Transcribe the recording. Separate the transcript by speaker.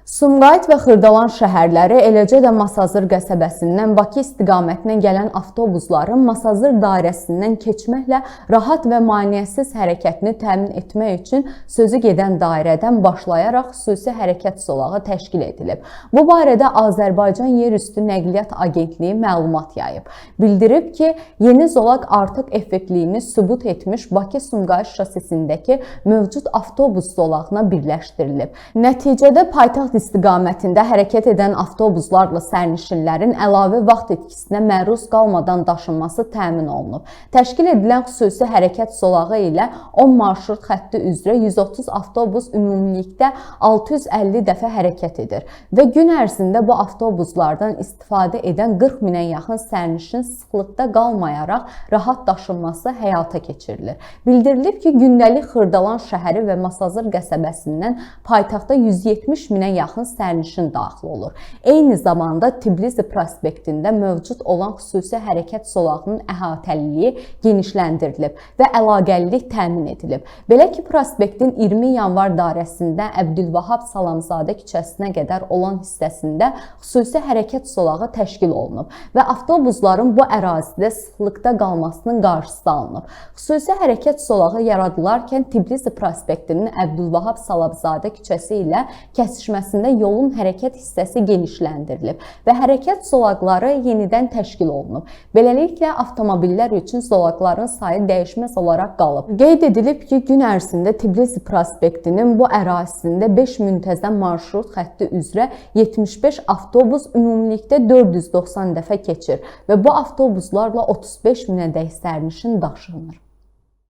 Speaker 1: Sumqayıt və Xırdalan şəhərləri, eləcə də Masazır qəsəbəsindən Bakı istiqamətinə gələn avtobusların Masazır dairəsindən keçməklə rahat və maneəsiz hərəkətini təmin etmək üçün sözü gedən dairədən başlayaraq xüsusi hərəkət zolağı təşkil edilib. Bu barədə Azərbaycan Yerüstü Nəqliyyat Agentliyi məlumat yayıb. Bildirib ki, yeni zolaq artıq effektliyini sübut etmiş Bakı-Sumqayıt şosesindəki mövcud avtobus zolağına birləşdirilib. Nəticədə paytaxt istiqamətində hərəkət edən avtobuslarla sərnişinlərin əlavə vaxt itkisinə məruz qalmadan daşınması təmin olunub. Təşkil edilən xüsusi hərəkət zolağı ilə 10 marşrut xətti üzrə 130 avtobus ümumilikdə 650 dəfə hərəkət edir və gün ərzində bu avtobuslardan istifadə edən 40 minə yaxın sərnişin sıxlıqda qalmayaraq rahat daşınması həyata keçirilir. Bildirilib ki, gündəlik Xırdalan şəhəri və Masazır qəsəbəsindən paytaxta 170 minə yaxın sərnişin daxil olur. Eyni zamanda Tbilisi prospektində mövcud olan xüsusi hərəkət zolağının əhatəliliyi genişləndirilib və əlaqəlilik təmin edilib. Belə ki, prospektin 20 yanvar dairəsində Əbdülvahab Salamzadə küçəsinə qədər olan hissəsində xüsusi hərəkət zolağı təşkil olunub və avtobusların bu ərazidə sıxlıqda qalmasının qarşısı alınıb. Xüsusi hərəkət zolağı yaradılarkən Tbilisi prospektinin Əbdülvahab Salamzadə küçəsi ilə kəsişməsində yolun hərəkət hissəsi genişləndirilib və hərəkət zolaqları yenidən təşkil olunub. Beləliklə, avtomobillər üçün zolaqların sayı dəyişməz olaraq qalıb. Qeyd edilib ki, gün ərzində Tbilisi prospektinin bu ərazisində 5 müntəzəm marşrut xətti üzrə 75 avtobus ümumilikdə 490 dəfə keçir və bu avtobuslarla 35 minədək sərnişin daşınır.